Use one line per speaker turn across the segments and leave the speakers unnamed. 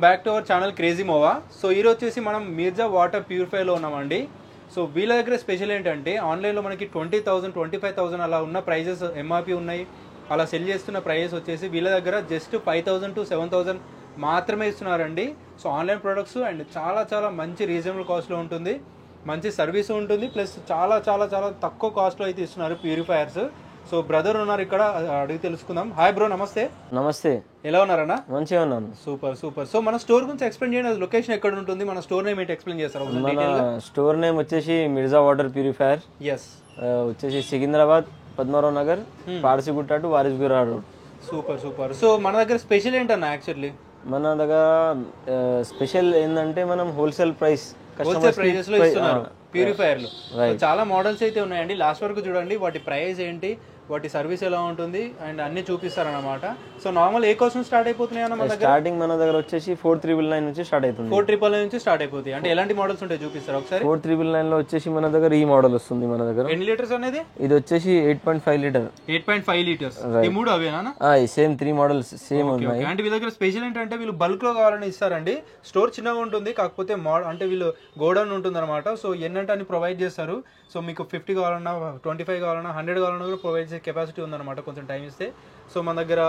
Back to our channel crazy మోవా. So ఈరోజు వచ్చేసి మనం మీర్జా వాటర్ ప్యూరిఫైర్లో ఉన్నామండి. సో వీళ్ళ దగ్గర స్పెషల్ ఏంటంటే ఆన్లైన్లో మనకి 20,000 25,000 అలా ఉన్న ప్రైజెస్ ఎంఆర్పి ఉన్నాయి. అలా సెల్ చేస్తున్న ప్రైజెస్ వచ్చేసి వీళ్ళ దగ్గర జస్ట్ 5,000 to 7,000 మాత్రమే ఇస్తున్నారండి. సో ఆన్లైన్ ప్రొడక్ట్స్ అండ్ చాలా చాలా మంచి రీజనబుల్ కాస్ట్లో ఉంటుంది, మంచి సర్వీస్ ఉంటుంది, ప్లస్ చాలా చాలా చాలా తక్కువ కాస్ట్లో అయితే ఇస్తున్నారు ప్యూరిఫైయర్స్. సో బ్రదర్ ఉన్నారు ఇక్కడ, అడిగి తెలుసుకుందాం. హాయ్ బ్రో, నమస్తే.
నమస్తే,
ఎలా ఉన్నారన్నా?
మంచిగా ఉన్నాను.
Super super. సో మన స్టోర్ గురించి ఎక్స్ప్లెయిన్ చేయండి. లొకేషన్ ఎక్కడ ఉంటుంది, మన స్టోర్ నేమ్ ఏంటి ఎక్స్ప్లెయిన్ చేస్తారు?
మన స్టోర్ నేమ్ వచ్చేసి మిర్జా వాటర్ ప్యూరిఫైయర్.
ఎస్,
వచ్చేసి Secunderabad Padmarao Nagar, Parsigutta to Warasiguda road.
Super super. So మన దగ్గర స్పెషల్ ఏంటన్నా? యాక్చువల్లీ మన
దగ్గర స్పెషల్ ఏంటంటే మనం హోల్సేల్ ప్రైజెస్
లో ఇస్తున్నారు ప్యూరిఫైయర్లు. చాలా మోడల్స్ అయితే ఉన్నాయండి, లాస్ట్ వరకు చూడండి. వాటి ప్రైస్ ఏంటి, వాటి సర్వీస్ ఎలా ఉంటుంది అండ్ అన్ని చూపిస్తారన్నమాట. సో నార్మల్ ఏ కాస్ట్ నుంచి స్టార్ట్ అయిపోతున్నాయి అన్న మన దగ్గర?
స్టార్టింగ్ మన దగ్గర వచ్చేసి 4,999 నుంచి స్టార్ట్ అవుతుంది.
4,999 నుంచి స్టార్ట్ అయిపోతుంది. అంటే ఎలాంటి మోడల్స్ ఉంటాయి చూపిస్తారు ఒకసారి?
4,999 లో వచ్చేసి మన దగ్గర ఈ మోడల్ వస్తుంది. మన దగ్గర
ఎన్ని లీటర్స్ అనేది?
ఇది వచ్చేసి 8.5 లీటర్.
8.5 లీటర్స్. ఈ మూడు అవేనా?
సేమ్ 3 మోడల్స్ సేమ్ ఉన్నాయి.
అంటే వీళ్ళ దగ్గర స్పెషల్ ఏంటంటే వీళ్ళు బల్క్ లో కావాలని ఇస్తారండి. స్టోర్ చిన్నగా ఉంటుంది, కాకపోతే అంటే వీళ్ళు గోడౌన్ ఉంటుంది అనమాట. సో ఎన్నంటే అన్ని ప్రొవైడ్ చేస్తారు. సో మీకు 50 కావాలన్నా, 25 కావాలన్నా, 100 కావాలన్నా కూడా ప్రొవైడ్ చేసే కెపాసిటీ ఉందన్నమాట కొంచెం టైం ఇస్తే. సో మన దగ్గర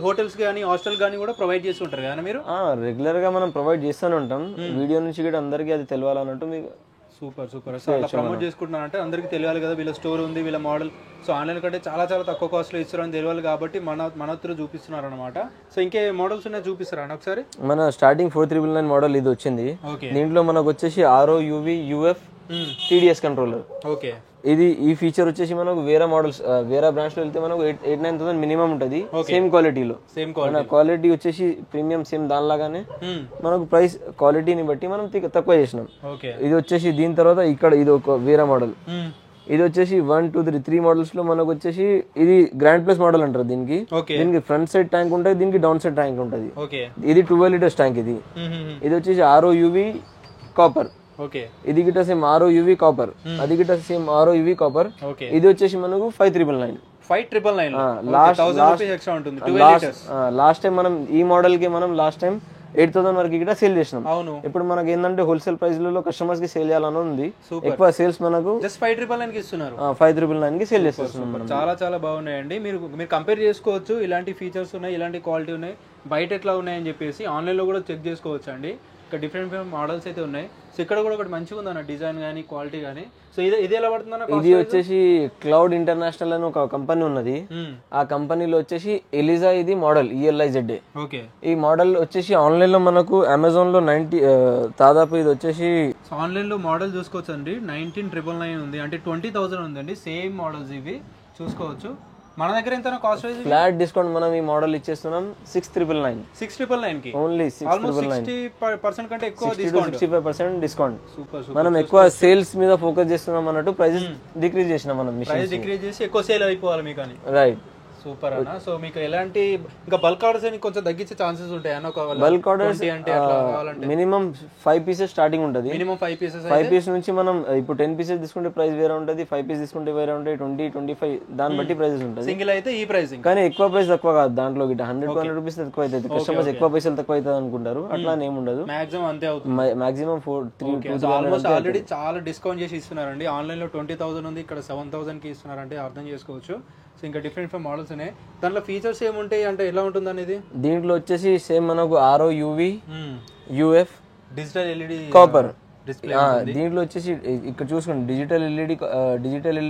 హోటల్స్ కానీ హాస్టల్ కానీ కూడా ప్రొవైడ్ చేసి ఉంటారు కదా మీరు?
రెగ్యులర్ గా మనం ప్రొవైడ్ చేస్తూనే ఉంటాం. వీడియో నుంచి కూడా అందరికీ అది తెలియాలన్నట్టు మీకు.
Super super. సో అలా ప్రమోట్ చేసుకుంటున్నారంటే అందరికీ తెలియాలి కదా వీళ్ళ స్టోర్ ఉంది, వీళ్ళ మోడల్. సో ఆన్లైన్ కంటే చాలా చాలా తక్కువ కాస్ట్లో ఇస్తారని తెలియాలి కాబట్టి మన త్రూ చూపిస్తున్నారు అనమాట. సో ఇంకే మోడల్స్ ఉన్నాయి చూపిస్తారా అని ఒకసారి?
మన స్టార్టింగ్ 4,999 మోడల్ ఇది వచ్చింది. దీంట్లో మనకు వచ్చేసి ROUV UF TDS controller.
Okay,
ఇది ఈ ఫీచర్ వచ్చేసి మనకు వేరే మోడల్స్ వేరే బ్రాంచ్ లో వెళ్తే మనకు 8,9,000 మినిమం ఉంటది. సేమ్ క్వాలిటీలో, మన క్వాలిటీ వచ్చేసి ప్రీమియం సేమ్ దానిలాగానే మనకు ప్రైస్ క్వాలిటీని బట్టి మనం తక్కువ చేసినాం. ఇది వచ్చేసి దీని తర్వాత ఇక్కడ ఇది ఒక వేరే మోడల్. ఇది వచ్చేసి 1 2 3 మోడల్స్ లో మనకు వచ్చేసి ఇది గ్రాండ్ ప్లస్ మోడల్ అంటారు దీనికి. దీనికి ఫ్రంట్ సైడ్ ట్యాంక్ ఉంటుంది, దీనికి డౌన్ సైడ్ ట్యాంక్ ఉంటుంది. ఇది 12 లీటర్స్ ట్యాంక్. ఇది వచ్చేసి ROUV కాపర్. ఇది గిట్ట సేమ్ ROUV కాపర్, అది గిట్ట సేమ్ ROUV కాపర్. ఇది వచ్చేసి మనకు 5,999. లాస్ట్ టైం మనం ఈ మోడల్ కి మనం లాస్ట్ టైం 8,000 వరకు గిట్ట సేల్ చేసినాం. ఇప్పుడు మనకి ఏంటంటే హోల్సేల్ ప్రైస్ లలో కస్టమర్స్ కి సేల్ చేయాలని ఉంది. ఎక్కువ సేల్స్ మనకు
5,999 కి ఇస్తున్నారు.
5,999 కి సేల్ చేస్తున్నాం.
చాలా చాలా బాగున్నాయండి. మీరు కంపేర్ చేసుకోవచ్చు. ఇలాంటి ఫీచర్స్ ఉన్నాయి, ఇలాంటి క్వాలిటీ ఉన్నాయి, బయట ఎట్లా ఉన్నాయని చెప్పేసి ఆన్లైన్ లో కూడా చెక్ చేసుకోవచ్చు అండి. ఇక్కడ డిఫరెంట్ మోడల్స్ అయితే ఉన్నాయి. సో ఇక్కడ కూడా ఒకటి మంచిగా ఉంది అన్న, డిజైన్ కానీ క్వాలిటీ కానీ. సో ఇది ఎలా పడుతుందన్న?
ఇది వచ్చేసి క్లౌడ్ ఇంటర్నేషనల్ అని ఒక కంపెనీ ఉన్నది. ఆ కంపెనీలో వచ్చేసి ఎలిజా ఇది మోడల్ ELIZ. ఈ మోడల్ వచ్చేసి ఆన్లైన్ లో మనకు అమెజాన్ లో 90 దాదాపు ఇది వచ్చేసి
ఆన్లైన్ లో మోడల్ చూసుకోవచ్చు అండి. 19,999 ఉంది, అంటే 20,000 ఉందండి. సేమ్ మోడల్స్ ఇవి చూసుకోవచ్చు. మన దగ్గర ఎంత కాస్ట్?
ఫ్లాట్ డిస్కౌంట్ మనం ఈ మోడల్ ఇచ్చేస్తున్నాం 6,999.
6,999 కి
ఓన్లీ
60% కంటే ఎక్కువ డిస్కౌంట్,
65% డిస్కౌంట్. మనం ఎక్కువ సేల్స్ మీద ఫోకస్ చేస్తున్నాం అన్నట్టు ప్రైజెస్ డిక్రీజ్ చేసినాం. మనం
ప్రైస్ డిక్రీజ్ చేసి ఎక్కువ సేల్ అయిపోవాలి మీకు అని.
రైట్,
సూపర్ అన్న. సో మీకు ఎలాంటి ఇంకా బల్క్ ఆర్డర్స్ అని కొంచెం తగ్గించే ఛాన్సెస్ ఉంటాయి అన్న?
Bulk orders minimum 5 pieces starting ఉంటుంది.
Minimum 5 pieces.
5 పీస్ నుంచి మనం ఇప్పుడు 10 పీసెస్ తీసుకుంటే ప్రైస్ వేరే ఉంటుంది, 5 పీస్ తీసుకుంటే వేరే ఉంటాయి, 20 25 దాన్ని బట్టి ప్రైసెస్ ఉంటుంది.
సింగిల్ అయితే ఈ ప్రైసింగ్,
కానీ ఎక్కువ ప్రైస్ తక్కువ కాదు. దాంట్లో గిట్ట 100 రూపీస్ తక్కువ అవుతుంది. కస్టమర్స్ ఎక్కువ పైసలు తక్కువ అవుతుంది అనుకుంటారు, అట్లా ఏమి ఉండదు.
మాక్సిమం అంతే అవుతుంది.
మాక్సిమం 4
ఆల్మోస్ట్ ఆల్రెడీ చాలా డిస్కౌంట్ చేసి ఇస్తున్నారండి. ఆన్లైన్ లో 20,000 ఉంది, ఇక్కడ 7,000 కి ఇస్తున్నారంటే అర్థం చేసుకోవచ్చు. సో ఇంకా డిఫరెంట్ మోడల్స్ ఉన్నాయి. దాంట్లో ఫీచర్స్ ఏముంటాయి అంటే ఎలా ఉంటుంది అనేది?
దీంట్లో వచ్చేసి సేమ్ మనకు ROUV UF
digital LED
copper display. దీంట్లో వచ్చేసి ఇక్కడ చూసుకోండి, digital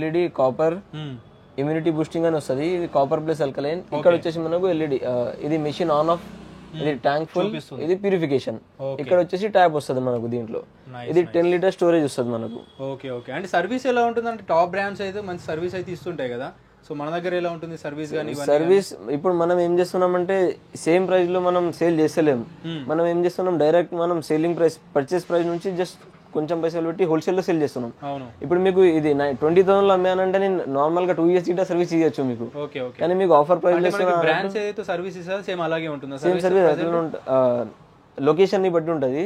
LED copper immunity boosting అని వస్తుంది. ఇది కాపర్ ప్లస్ అల్కలైన్. ఇక్కడ వచ్చేసి మనకు LED, ఇది మెషిన్ ఆన్ ఆఫ్, ఇది ట్యాంక్ ఫుల్, ఇది ప్యూరిఫికేషన్. ఇక్కడ వచ్చేసి ట్యాప్ వస్తుంది మనకు. దీంట్లో ఇది 10 లీటర్ స్టోరేజ్ వస్తుంది మనకు.
Okay okay. అంటే సర్వీస్ ఎలా ఉంటుంది అంటే టాప్ బ్రాండ్స్ అయితే మంచి సర్వీస్ అయితే ఇస్తుంటాయి కదా. సో మన దగ్గర ఎలా ఉంటుంది సర్వీస్ కానీ?
సర్వీస్ ఇప్పుడు మనం ఏం చేస్తున్నామంటే సేమ్ ప్రైస్ లో మనం సేల్ చేస్తలేము. మనం ఏం చేస్తున్నాం, డైరెక్ట్ మనం సేలింగ్ ప్రైస్ పర్చేస్ ప్రైస్ నుంచి జస్ట్ కొంచెం పైసలు పెట్టి హోల్సేల్ లో సేల్ చేస్తున్నాం. ఇప్పుడు మీకు ఇది 20,000 లో అమ్మానంటే నేను నార్మల్ గా 2 years గిట్ట సర్వీస్ ఇవ్వచ్చు మీకు. కానీ మీకు ఆఫర్ ప్రైస్
సేమ్ అలాగే ఉంటుంది.
సేమ్ సర్వీస్ లొకేషన్ ని బట్టి ఉంటుంది.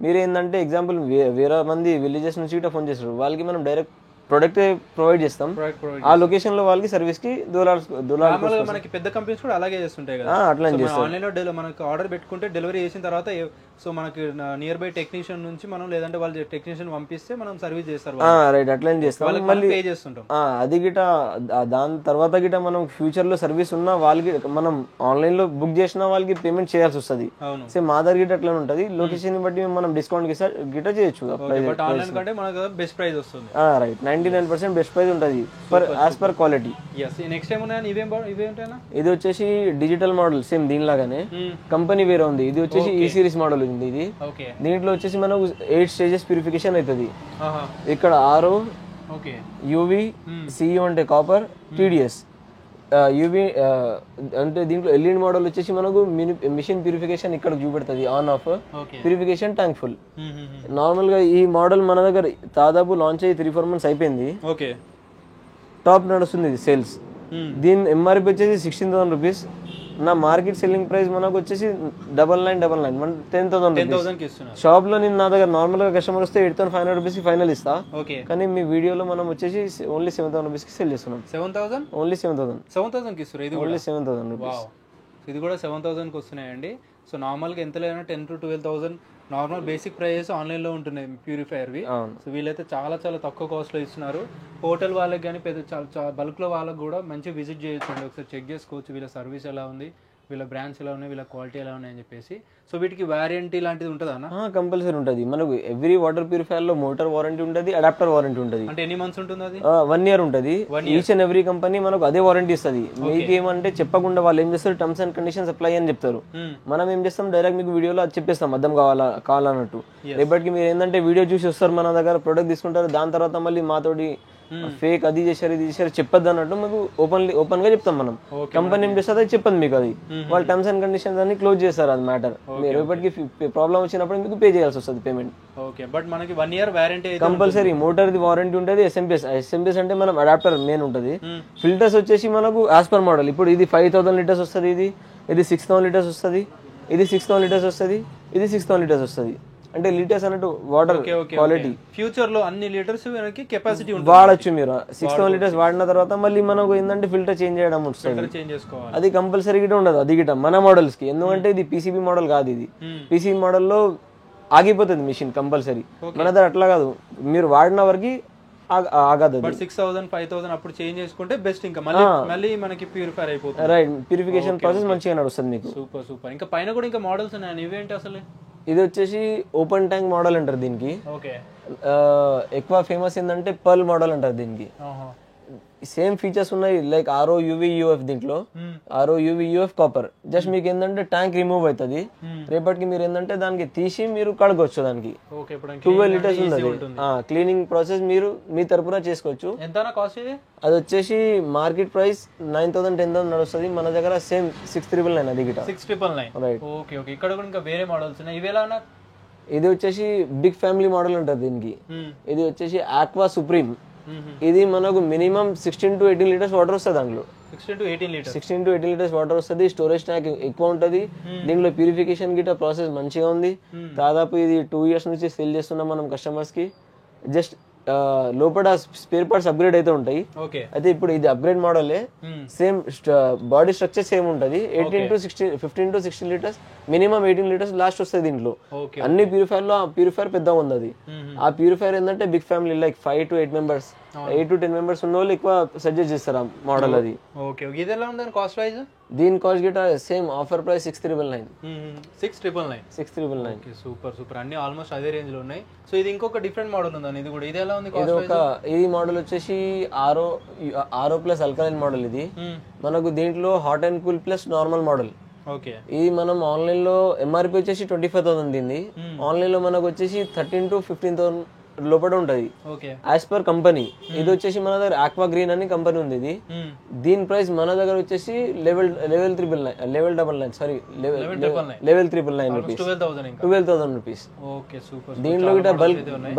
మీరు ఏంటంటే ఎగ్జాంపుల్ వేరే మంది విలేజెస్ నుంచి ఫోన్ చేస్తారు, వాళ్ళకి మనం డైరెక్ట్ ప్రొడక్ట్ ప్రొవైడ్ చేస్తాం, ఆ లొకేషన్ లో వాళ్ళకి సర్వీస్ కి
నార్మల్గా మనకి పెద్ద కంపెనీస్ కూడా అలాగే చేస్తుంటాయి కదా,
అట్లా
ఆన్లైన్ లో మనకి ఆర్డర్ పెట్టుకుంటే డెలివరీ చేసిన తర్వాత సో మనకి నియర్ బై టెక్నీషియన్ నుంచి మనం లేదంటే వాళ్ళు టెక్నీషియన్ పంపిస్తే మనం సర్వీస్ చేస్తారు.
రైట్, అట్లా చేస్తాం. మళ్ళీ
పే చేస్తుంటాం.
అది గిట దాని తర్వాత గిట మనం ఫ్యూచర్ లో సర్వీస్ ఉన్నా వాళ్ళకి మనం ఆన్లైన్ లో బుక్ చేసిన వాళ్ళకి పేమెంట్ చేయాల్సి వస్తుంది. సేమ్ ఆధార్ గిట అట్లా ఉంటది, లొకేషన్ బట్టి మనం డిస్కౌంట్ గిట చేయొచ్చు.
బట్ ఆన్లైన్ కంటే మనకు బెస్ట్ ప్రైస్ వస్తుంది.
రైట్, 99% బెస్ట్ ప్రైస్ ఉంటుంది as per quality.
Next time
ఇది వచ్చేసి డిజిటల్ మోడల్, సేమ్ దీనిలాగానే కంపెనీ వేరే ఉంది. ఇది వచ్చేసి ఈ సిరీస్ మోడల్ ఉంది. ఇది దీంట్లో వచ్చేసి మనకు 8 స్టేజెస్ ప్యూరిఫికేషన్ అవుతుంది. ఇక్కడ ఆర్ఓ, యూవి, సిఇఓ అంటే కాపర్, టీడీఎస్, యూవి అంటే దీంట్లో ఎల్ఈడి మోడల్ వచ్చేసి మనకు మిషన్ ప్యూరిఫికేషన్ ఇక్కడ చూపెడుతుంది, on off purification, tank full. Normal గా ఈ మోడల్ మన దగ్గర దాదాపు లాంచ్ అయ్యి 3-4 months అయిపోయింది. టాప్ నడుస్తుంది ఇది సేల్స్. దీని ఎంఆర్పి వచ్చేసి 16,000 రూపీస్. నా మార్కెట్ సెల్లింగ్ ప్రైస్ మనకు వచ్చేసి 9999, 10,000. షాప్ లో నేను నా దగ్గర నార్మల్ గా కస్టమర్ వస్తే 8,500 రూపీస్ ఫైనల్ ఇస్తా, కానీ మీ వీడియోలో మనం వచ్చేసి ఓన్లీ 7,000 రూపీస్ కి సెల్ చేస్తున్నాం.
7,000
ఓన్లీ 7,000
కి ఇస్తారు. ఇది
ఓన్లీ 7,000 రూపీస్.
ఇది కూడా 7,000 కి వస్తున్నాయండి. సో నార్మల్ గా ఎంత లేదన్నా 10,000 to 12,000 normal basic prices online లో ఉంటున్నాయి ప్యూరిఫైయర్వి. సో వీళ్ళైతే చాలా చాలా తక్కువ కాస్ట్ లో ఇస్తున్నారు. హోటల్ వాళ్ళకి కానీ పెద్ద చాలా బల్క్ లో వాళ్ళకి కూడా మంచి విజిట్ చేయొచ్చు అండి, ఒకసారి చెక్ చేసుకోవచ్చు వీళ్ళ సర్వీస్ ఎలా ఉంది, వీళ్ళ బ్రాండ్స్ ఎలా ఉన్నాయి, వీళ్ళ క్వాలిటీ ఎలా ఉన్నాయి అని చెప్పేసి. సో వీటికి వారంటీ లాంటిది ఉంటుందా అన్న?
కంపల్సరీ ఉంటుంది. మనకు ఎవ్రీ వాటర్ ప్యూరిఫైయర్ లో మోటార్ వారంటీ ఉంటుంది, అడాప్టర్ వారంటీ ఉంటుంది.
అంటే ఎన్ని మంత్స్ ఉంటుంది అది?
1 year ఉంటుంది. ఈచ్ అండ్ ఎవ్రీ కంపెనీ మనకు అదే వారంటీ ఇస్తుంది. మీకు ఏమంటే చెప్పకుండా వాళ్ళు ఏం చేస్తారు, టర్మ్స్ అండ్ కండిషన్స్ అప్లై అని చెప్తారు. మనం ఏం చేస్తాం, డైరెక్ట్ మీకు వీడియోలో అది చెప్పేస్తాం, అర్థం కావాలన్నట్టు. రేపటికి మీరు ఏంటంటే వీడియో చూసి వస్తారు, మన దగ్గర ప్రొడక్ట్ తీసుకుంటారు, దాని తర్వాత మళ్ళీ మాతోటి ఫేక్ అది చేశారు ఇది చేశారు చెప్పొద్దు అన్నట్టు మీకు ఓపెన్ గా చెప్తాం. మనం కంపెనీ ఏం చేస్తుంది అది చెప్పండి మీకు, అది వాళ్ళు టర్మ్స్ అండ్ కండిషన్స్ అన్ని క్లోజ్ చేస్తారు. అది మ్యాటర్. మీరు రేపటికి ప్రాబ్లం వచ్చినప్పుడు మీకు పే చేయాల్సి వస్తుంది పేమెంట్.
బట్ మనకి 1 year warranty
compulsory. Motor the warranty ఉంటుంది. ఎస్ఎంపిఎస్ అంటే మనం అడాప్టర్ మెయిన్ ఉంటుంది. ఫిల్టర్స్ వచ్చేసి మనకు యాజ్ పర్ మోడల్. ఇప్పుడు ఇది 5,000 లీటర్స్ వస్తుంది, ఇది 6,000 లీటర్స్ వస్తుంది, ఇది 6,000 లీటర్స్ వస్తుంది, ఇది 6,000 లీటర్స్ వస్తుంది. అంటే లీటర్స్ అన్నట్టు వాటర్ క్వాలిటీ.
ఫ్యూచర్ లో అన్ని లీటర్స్ కెపాసిటీ
వాడచ్చు మీరు. 6,000 లీటర్స్ వాడిన తర్వాత మళ్ళీ మనకు ఏంటంటే ఫిల్టర్ చేంజ్ చేయడం వస్తుంది. అది కంపల్సరీ గిట ఉండదు. అది గిట మన మోడల్స్ కి, ఎందుకంటే ఇది పీసీబీ మోడల్ కాదు. ఇది పీసీబీ మోడల్లో ఆగిపోతుంది మిషన్ కంపల్సరీ. మన దగ్గర అట్లా కాదు, మీరు వాడిన వరకు ఆగదు.
6,000 5,000 అప్పుడు చేంజ్ చేసుకుంటే బెస్ట్. ఇంకా మళ్ళీ మనకి ప్యూరిఫై అయిపోతుంది.
రైట్, ప్యూరిఫికేషన్ ప్రాసెస్ మంచిగా నడుస్తుంది మీకు.
సూపర్. ఇంకా పైన కూడా ఇంకా మోడల్స్ ఉన్నాయి, ఇవేంటి అసలు?
ఇది వచ్చేసి ఓపెన్ ట్యాంక్ మోడల్ అంటారు దీనికి. ఎక్కువ ఫేమస్ ఏంటంటే పర్ల్ మోడల్ అంటారు దీనికి. సేమ్ ఫీచర్స్ ఉన్నాయి లైక్ ఆర్ఓ యూవి యూఎఫ్. దీంట్లో RO UV UF copper. Just మీకు ఏంటంటే ట్యాంక్ రిమూవ్ అవుతుంది. రేపటికి మీరు ఏంటంటే దానికి తీసి మీరు కడగొచ్చు. దానికి 12 లీటర్స్ ఉంటుంది. క్లీనింగ్ ప్రాసెస్ మీరు మీ తరపున చేసుకోవచ్చు. అది వచ్చేసి మార్కెట్ ప్రైస్ 9,000 10,000 నడుస్తుంది. మన దగ్గర సేమ్ 6,999 అది గిట
6,999. రైట్. ఓకే. ఇక్కడ కూడా ఇంకా వేరే మోడల్స్ ఉన్నాయి. ఇవి ఎలా అన్న?
ఇది వచ్చేసి బిగ్ ఫ్యామిలీ మోడల్ అంటారు దీనికి. ఇది వచ్చేసి ఆక్వా సుప్రీం. ఇది మనకు మినిమం 16 to 18 లీటర్స్ వాటర్ వస్తుంది. దాంట్లో 16 to 18 లీటర్స్ వాటర్ వస్తుంది. స్టోరేజ్ ట్యాంక్ ఎక్కువ ఉంటుంది. దీంట్లో ప్యూరిఫికేషన్ గిట ప్రాసెస్ మంచిగా ఉంది. దాదాపు ఇది 2 years నుంచి సేల్ చేస్తున్నాం మనం కస్టమర్స్ కి. జస్ట్ లోపల స్పేర్ పార్ట్స్ అప్గ్రేడ్ అయితే ఉంటాయి. అయితే ఇప్పుడు ఇది అప్గ్రేడ్ మోడలే. సేమ్ బాడీ స్ట్రక్చర్ సేమ్ ఉంటుంది. 15 to 16 litres minimum 18 litres last వస్తుంది దీంట్లో. అన్ని ప్యూరిఫైర్ లో ప్యూరిఫైర్ పెద్దగా ఉంది అది. ఆ ప్యూరిఫైర్ ఏంటంటే big family like 5 to 8 members 8 to 10 members ఉన్న వాళ్ళు ఎక్కువ సజెస్ట్ చేస్తారు ఆ మోడల్. అది దీని కాస్ట్ గిట సేమ్ ఆఫర్ ప్రైస్ 6,999.
సూపర్. అన్ని ఆల్మోస్ట్ అదే రేంజ్ లో ఉన్నాయి. సో ఇది ఇంకొక డిఫరెంట్ మోడల్ ఉందండి. ఇది కూడా ఇది ఎలా ఉంది?
ఇది మోడల్ వచ్చేసి ఆర్ఓ ప్లస్ అల్కలైన్ మోడల్. ఇది మనకు దీంట్లో hot and cool plus normal model. ఇది మనం ఆన్లైన్ లో ఎంఆర్పి వచ్చేసి 25,000 దీన్ని. ఆన్లైన్ లో మనకు వచ్చేసి 13,000 to 15,000 లోపల ఉంటది యాజ్ పర్ కంపెనీ. ఇది వచ్చేసి మన దగ్గర ఆక్వా గ్రీన్ అని కంపెనీ ఉంది. ఇది దీని ప్రైస్ మన దగ్గర వచ్చేసి లెవెల్ 399 రూపీస్, 12,000 రూపీస్. దీంట్లో గిట్ట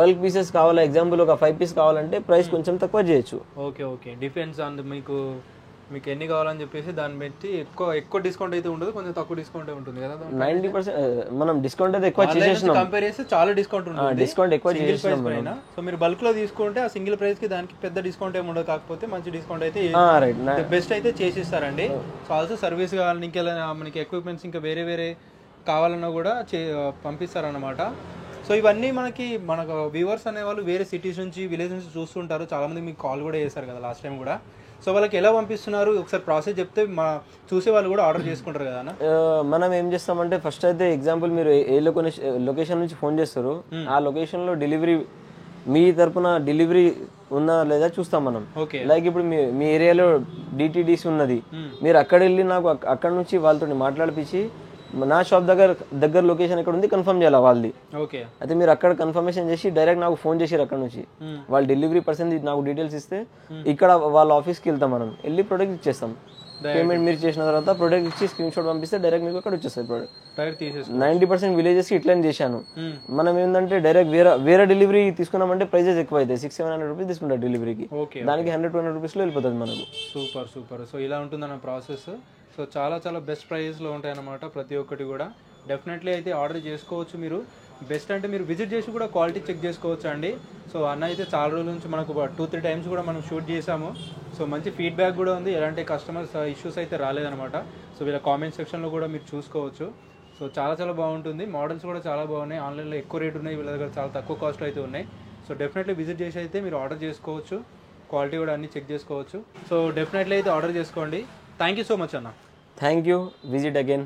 బల్క్ పీసెస్ కావాలా, ఎగ్జాంపుల్ ఒక 5 pieces కావాలంటే ప్రైస్ కొంచెం తక్కువ చేయొచ్చు.
డిఫెన్స్ మీకు మీకు ఎన్ని కావాలని చెప్పేసి దాన్ని బట్టి ఎక్కువ డిస్కౌంట్ అయితే ఉండదు, కొంచెం తక్కువ డిస్కౌంట్ ఉంటుంది కదా.
90% మనం డిస్కౌంట్ అయితే ఎక్కువ చేసేసినాం,
కంపేర్ చేస్తే చాలా డిస్కౌంట్ ఉంటుంది,
డిస్కౌంట్ ఎక్కువ చేసేసినాం
పైన. సో మీరు బల్క్ లో తీసుకుంటే ఆ సింగిల్ ప్రైస్ కి దానికి పెద్ద డిస్కౌంట్ ఏమి ఉండదు, కాకపోతే మంచి డిస్కౌంట్ అయితే బెస్ట్ అయితే చేసిస్తారండి. సో ఆల్సో సర్వీస్ కావాలని ఇంకెలా మనకి ఎక్విప్మెంట్స్ ఇంకా వేరే వేరే కావాలన్నా కూడా పంపిస్తారన్నమాట. సో ఇవన్నీ మనకు వ్యూవర్స్ అనేవాళ్ళు వేరే సిటీస్ నుంచి విలేజ్ నుంచి చూస్తుంటారు, చాలామంది మీకు కాల్ కూడా చేశారు కదా లాస్ట్ టైం కూడా. సో వాళ్ళకి ఎలా పంపిస్తున్నారు ఒకసారి ప్రాసెస్ చెప్తే చూసే వాళ్ళు కూడా ఆర్డర్ చేసుకుంటారు కదా అన్న.
మనం ఏం చేస్తామంటే ఫస్ట్ అయితే ఎగ్జాంపుల్ మీరు ఏ లొకేషన్ నుంచి ఫోన్ చేస్తారు, ఆ లొకేషన్ లో డెలివరీ మీ తరపున డెలివరీ ఉందా లేదా చూస్తాం మనం. లైక్ ఇప్పుడు మీ ఏరియాలో డిటిడిసి ఉన్నది, మీరు అక్కడ వెళ్ళి నాకు అక్కడ నుంచి వాళ్ళతో మాట్లాడిపించి నా షాప్ దగ్గర లొకేషన్ ఎక్కడ ఉంది కన్ఫర్మ్ చేయాలి వాళ్ళది. అయితే మీరు అక్కడ కన్ఫర్మేషన్ చేసి డైరెక్ట్ నాకు ఫోన్ చేసారు అక్కడ నుంచి, వాళ్ళ డెలివరీ పర్సన్ నాకు డీటెయిల్స్ ఇస్తే ఇక్కడ వాళ్ళ ఆఫీస్కి వెళ్తాం, మనం వెళ్ళి ప్రొడక్ట్ ఇచ్చేస్తాం. పేమెంట్ మీరు చేసిన తర్వాత ప్రొడక్ట్ ఇచ్చి స్క్రీన్ షాట్ పంపిస్తే డైరెక్ట్ మీకు అక్కడ వచ్చేస్తుంది ప్రొడక్ట్. 90% విలేజెస్ కి ఇట్లనే చేశాను. మనం ఏంటంటే డైరెక్ట్ వేరే డెలివరీ తీసుకున్నామంటే ప్రైజెస్ ఎక్కువ అవుతాయి, 600-700 రూపీస్ తీసుకుంటారు డెలివరీకి, దానికి 100-200 రూపీస్లో వెళ్ళిపోతుంది మనకు.
సూపర్. సో ఇలా ఉంటుందన్న ప్రాసెస్. సో చాలా బెస్ట్ ప్రైజెస్లో ఉంటాయి అన్నమాట ప్రతి ఒక్కటి కూడా. డెఫినెట్లీ అయితే ఆర్డర్ చేసుకోవచ్చు మీరు. బెస్ట్ అంటే మీరు విజిట్ చేసి కూడా క్వాలిటీ చెక్ చేసుకోవచ్చు అండి. సో అన్న అయితే చాలా రోజుల నుంచి మనకు 2-3 టైమ్స్ కూడా మనం షూట్ చేసాము. సో మంచి ఫీడ్బ్యాక్ కూడా ఉంది, ఎలాంటి కస్టమర్స్ ఇష్యూస్ అయితే రాలేదన్నమాట. సో వీళ్ళ కామెంట్ సెక్షన్లో కూడా మీరు చూసుకోవచ్చు. సో చాలా బాగుంటుంది, మోడల్స్ కూడా చాలా బాగున్నాయి, ఆన్లైన్లో ఎక్కువ రేట్ ఉన్నాయి, వీళ్ళ దగ్గర చాలా తక్కువ కాస్ట్ అయితే ఉన్నాయి. సో డెఫినెట్లీ విజిట్ చేసి అయితే మీరు ఆర్డర్ చేసుకోవచ్చు, క్వాలిటీ కూడా అన్ని చెక్ చేసుకోవచ్చు. సో డెఫినెట్లీ అయితే ఆర్డర్ చేసుకోండి. థ్యాంక్ యూ సో మచ్ అన్న.
Thank you, visit again.